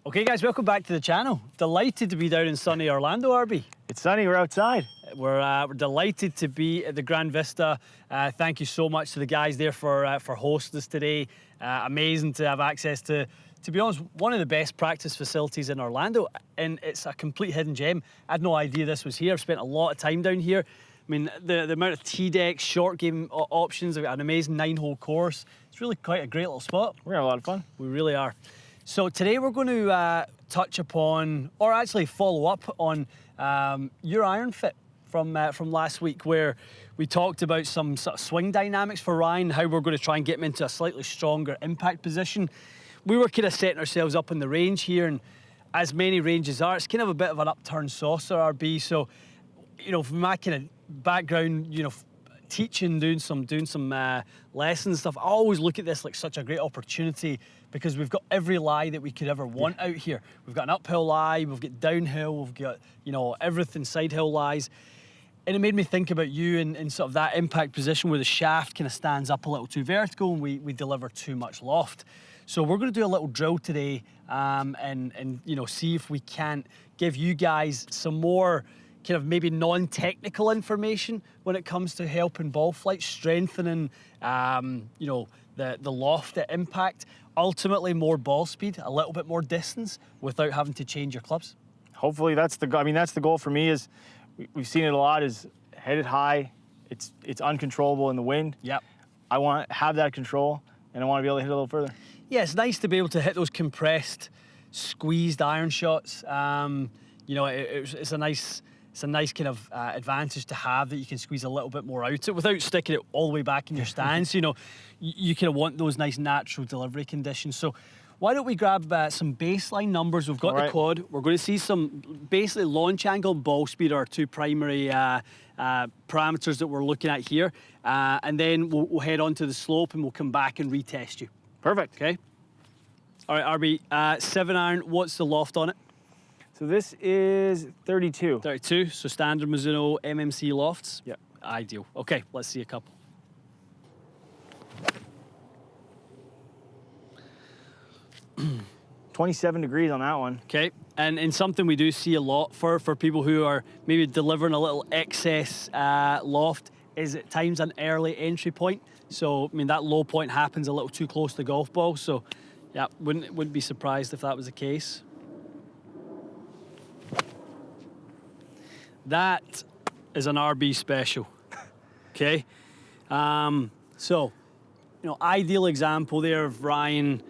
Okay guys, welcome back to the channel. Delighted to be down in sunny Orlando, RB. It's sunny, we're outside. We're delighted to be at the Grande Vista. Thank you so much to the guys there for hosting us today. Amazing to have access to be honest, one of the best practice facilities in Orlando, and it's a complete hidden gem. I had no idea this was here. I've spent a lot of time down here. I mean, the amount of tee decks, short game options, we've got an amazing 9-hole course. It's really quite a great little spot. We're having a lot of fun. We really are. So today we're going to touch upon, or actually follow up on your iron fit from last week, where we talked about some sort of swing dynamics for Ryan, how we're going to try and get him into a slightly stronger impact position. We were kind of setting ourselves up in the range here, and as many ranges are, it's kind of a bit of an upturned saucer, RB. So, you know, from my kind of background, you know, teaching, doing some lessons stuff, I always look at this like such a great opportunity because we've got every lie that we could ever want out here. We've got an uphill lie, we've got downhill, we've got, you know, everything side hill lies. And it made me think about you in sort of that impact position where the shaft kind of stands up a little too vertical and we deliver too much loft. So we're going to do a little drill today and you know, see if we can't give you guys some more kind of maybe non-technical information when it comes to helping ball flight, strengthening, you know, the loft at impact, ultimately more ball speed, a little bit more distance without having to change your clubs. Hopefully that's the goal. I mean, that's the goal for me. Is we've seen it a lot. Is headed high, it's uncontrollable in the wind. Yep. I want to have that control, and I want to be able to hit a little further. Yeah, it's nice to be able to hit those compressed, squeezed iron shots. You know, it's a nice kind of advantage to have that you can squeeze a little bit more out it without sticking it all the way back in your stance. You know, you kind of want those nice natural delivery conditions. So why don't we grab some baseline numbers? We've got the quad. We're going to see some basically launch angle and ball speed are our two primary parameters that we're looking at here. And then we'll head on to the slope and we'll come back and retest you. Perfect. Okay. All right, RB, 7 iron, what's the loft on it? So this is 32. 32, so standard Mizuno MMC lofts? Yep. Ideal. Okay, let's see a couple. $27 degrees on that one. Okay, and something we do see a lot for people who are maybe delivering a little excess loft is at times an early entry point. So, I mean, that low point happens a little too close to the golf ball. So, yeah, wouldn't be surprised if that was the case. That is an RB special, okay? So, you know, ideal example there of Ryan,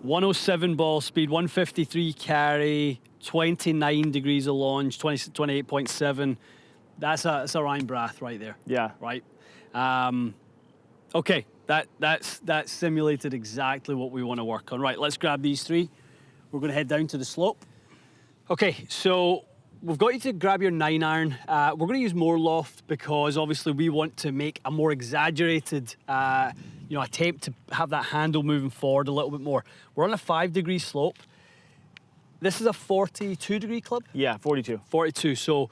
107 ball speed, 153 carry, 29 degrees of launch, 28.7. That's a Ryan Brath right there. Yeah. Right? Okay, that's simulated exactly what we want to work on. Right, let's grab these three. We're going to head down to the slope. Okay, so we've got you to grab your 9 iron. We're going to use more loft because obviously we want to make a more exaggerated you know, attempt to have that handle moving forward a little bit more. We're on a 5-degree slope. This is a 42-degree club? Yeah, 42. 42, so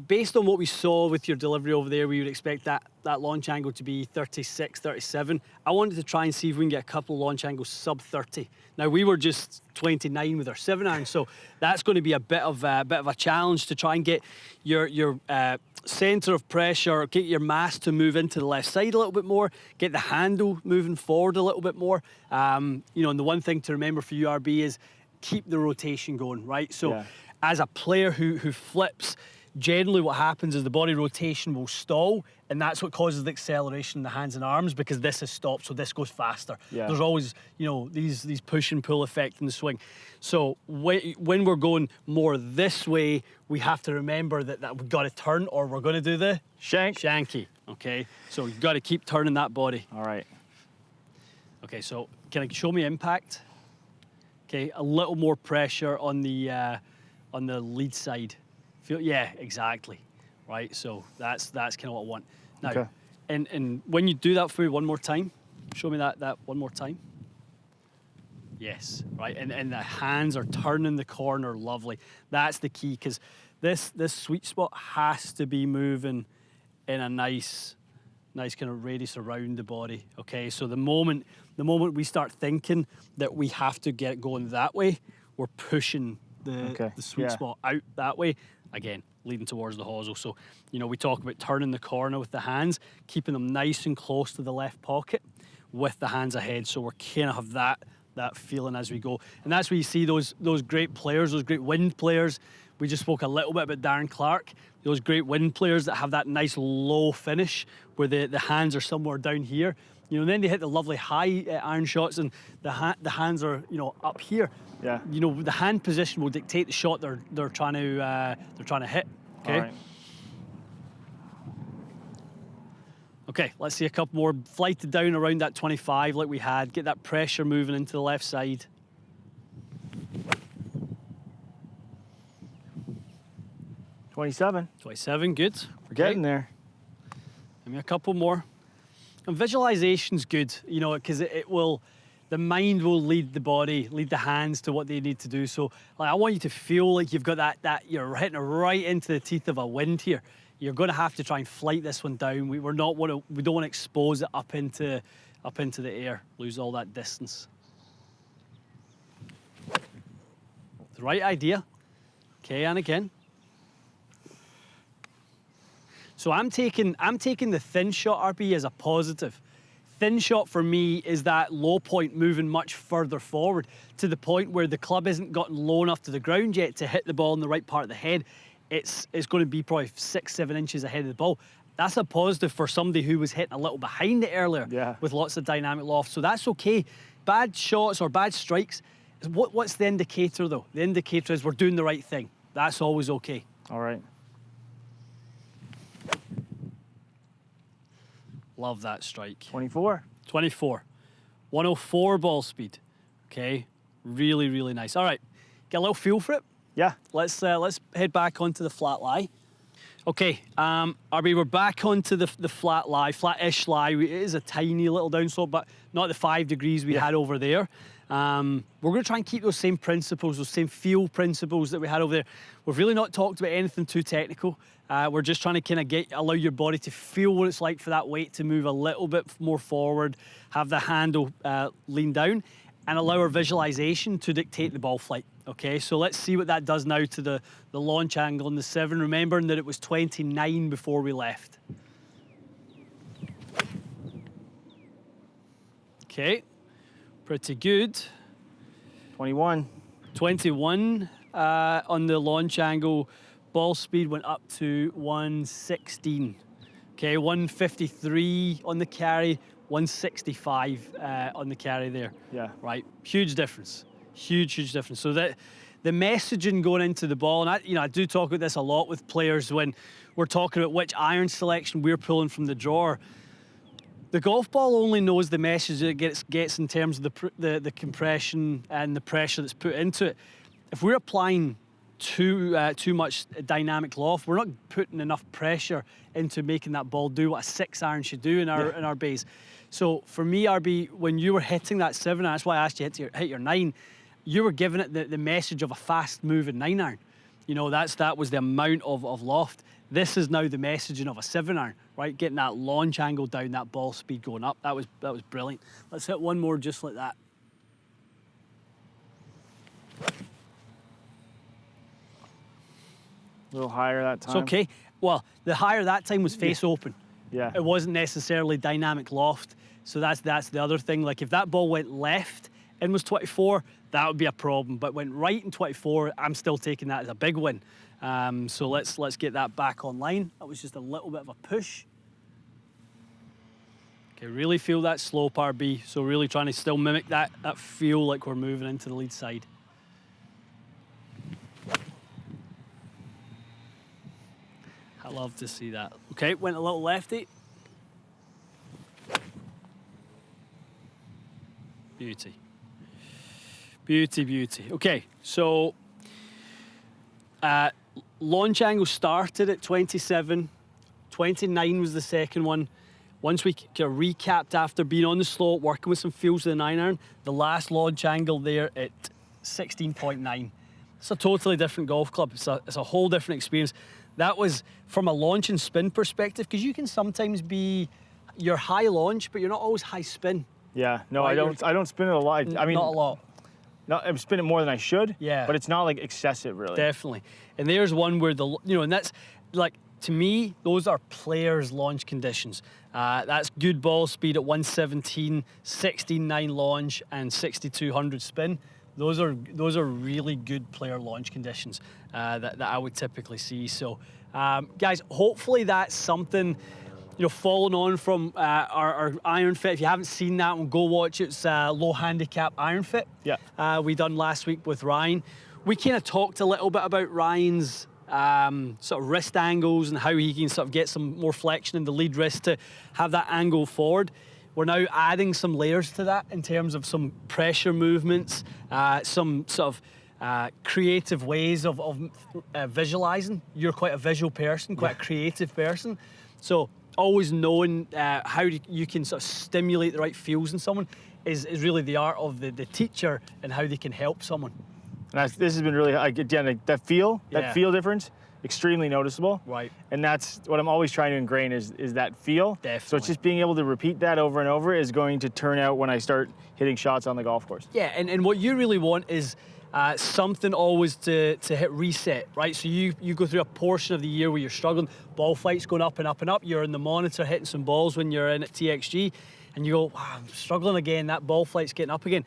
based on what we saw with your delivery over there, we would expect that launch angle to be 36, 37. I wanted to try and see if we can get a couple of launch angles sub 30. Now, we were just 29 with our 7 iron, so that's going to be a bit of a challenge to try and get your center of pressure, get your mass to move into the left side a little bit more, get the handle moving forward a little bit more. You know, and the one thing to remember for you, RB, is keep the rotation going, right? So as a player who flips, generally what happens is the body rotation will stall, and that's what causes the acceleration in the hands and arms because this has stopped, so this goes faster. Yeah. There's always, you know, these push and pull effect in the swing. So when we're going more this way, we have to remember that we've got to turn or we're going to do the shanky, okay? So you've got to keep turning that body. All right. Okay, so can I show me impact? Okay, a little more pressure on the lead side. Yeah, exactly. Right, so that's kind of what I want. Now, okay. And when you do that for me one more time, show me that one more time. Yes, right, and the hands are turning the corner, lovely. That's the key, because this sweet spot has to be moving in a nice Nice kind of radius around the body. Okay, so the moment we start thinking that we have to get it going that way, we're pushing the sweet spot out that way. Again, leading towards the hosel. So, you know, we talk about turning the corner with the hands, keeping them nice and close to the left pocket with the hands ahead. So we're kind of have that feeling as we go. And that's where you see those great players, those great wind players. We just spoke a little bit about Darren Clark, those great wind players that have that nice low finish where the hands are somewhere down here. You know, and then they hit the lovely high iron shots, and the hands are, you know, up here. Yeah. You know, the hand position will dictate the shot they're trying to hit. Okay. All right. Okay, let's see a couple more. Flighted down around that 25 like we had. Get that pressure moving into the left side. $27. 27, good. We're getting there. Give me a couple more. And visualization's good, you know, because the mind will lead the body, lead the hands to what they need to do. So like, I want you to feel like you've got that you're hitting it right into the teeth of a wind here. You're going to have to try and flight this one down. We don't want to expose it up into the air, lose all that distance. The right idea. Okay, and again. So I'm taking the thin shot, RB, as a positive. Thin shot for me is that low point moving much further forward to the point where the club isn't gotten low enough to the ground yet to hit the ball in the right part of the head. It's going to be probably 6-7 inches ahead of the ball. That's a positive for somebody who was hitting a little behind it earlier with lots of dynamic loft. So that's okay. Bad shots or bad strikes, what's the indicator though? The indicator is we're doing the right thing. That's always okay. All right. Love that strike. 24. 24. 104 ball speed. Okay, really, really nice. All right, get a little feel for it. Yeah. Let's head back onto the flat lie. Okay, RB, we're back onto the flat lie, flat-ish lie. It is a tiny little downslope, but not the 5 degrees we had over there. We're going to try and keep those same principles, those same feel principles that we had over there. We've really not talked about anything too technical. We're just trying to kind of allow your body to feel what it's like for that weight to move a little bit more forward, have the handle lean down, and allow our visualization to dictate the ball flight. Okay, so let's see what that does now to the launch angle in the 7, remembering that it was 29 before we left. Okay, pretty good. 21. 21 on the launch angle. Ball speed went up to 116. Okay, 153 on the carry, 165 on the carry there. Yeah. Right, huge difference. Huge difference. So that the messaging going into the ball, and I do talk about this a lot with players when we're talking about which iron selection we're pulling from the drawer. The golf ball only knows the message that it gets in terms of the compression and the pressure that's put into it. If we're applying too much dynamic loft, we're not putting enough pressure into making that ball do what a 6 iron should do in our base. So for me, RB, when you were hitting that 7 iron, that's why I asked you to hit your 9, you were giving it the message of a fast moving 9 iron. You know, that was the amount of loft. This is now the messaging of a 7 iron, right? Getting that launch angle down, that ball speed going up. That was brilliant. Let's hit one more just like that. A little higher that time. It's okay. Well, the higher that time was face open. Yeah. It wasn't necessarily dynamic loft. So that's the other thing. Like if that ball went left and was 24, that would be a problem. But went right in 24, I'm still taking that as a big win. So let's get that back online. That was just a little bit of a push. Okay, really feel that slope, RB. So really trying to still mimic that feel like we're moving into the lead side. I love to see that. Okay, went a little lefty. Beauty. Beauty. Okay, so launch angle started at 27. 29 was the second one. Once we recapped after being on the slope, working with some feels of the 9 iron, the last launch angle there at 16.9. It's a totally different golf club. It's a whole different experience. That was from a launch and spin perspective, because you can sometimes be you're high launch, but you're not always high spin. Yeah, no, Right, I don't spin it a lot. I mean, not a lot. I'm spinning more than I should. Yeah. But it's not like excessive, really. Definitely. And there's one where and that's like, to me, those are players' launch conditions. That's good ball speed at 117, 16.9 launch, and 6,200 spin. Those are really good player launch conditions that I would typically see. So, guys, hopefully that's something, following on from our Iron Fit. If you haven't seen that one, go watch it. It's low handicap Iron Fit. Yeah. We done last week with Ryan. We kind of talked a little bit about Ryan's sort of wrist angles and how he can sort of get some more flexion in the lead wrist to have that angle forward. We're now adding some layers to that in terms of some pressure movements, some sort of creative ways of visualizing. You're quite a visual person, quite a creative person. So always knowing how you can sort of stimulate the right feels in someone is really the art of the teacher and how they can help someone. And this has been really, again, like that feel difference, extremely noticeable. Right. And that's what I'm always trying to ingrain is that feel. Definitely. So it's just being able to repeat that over and over is going to turn out when I start hitting shots on the golf course. Yeah, and what you really want is something always to hit reset, right? So you go through a portion of the year where you're struggling, ball flight's going up and up and up, you're in the monitor hitting some balls when you're in at TXG, and you go, wow, I'm struggling again, that ball flight's getting up again.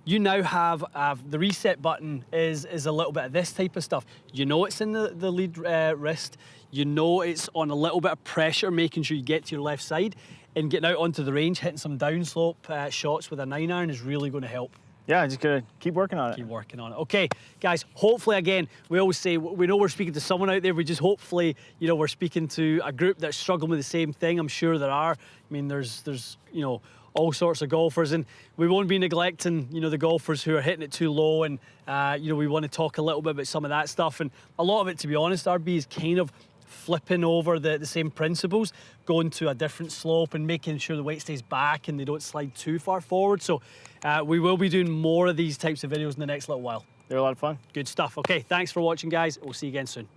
You now have the reset button is a little bit of this type of stuff. You know it's in the lead wrist. You know it's on a little bit of pressure, making sure you get to your left side, and getting out onto the range, hitting some downslope shots with a 9-iron is really going to help. Yeah, just gotta keep working on it. Keep working on it. Okay, guys, hopefully, again, we always say, we know we're speaking to someone out there, we just hopefully, we're speaking to a group that's struggling with the same thing. I'm sure there are. I mean, there's all sorts of golfers, and we won't be neglecting, the golfers who are hitting it too low, and, we want to talk a little bit about some of that stuff. And a lot of it, to be honest, RB, is kind of flipping over the same principles, going to a different slope and making sure the weight stays back and they don't slide too far forward. So we will be doing more of these types of videos in the next little while. They're a lot of fun. Good stuff. Okay, thanks for watching, guys. We'll see you again soon.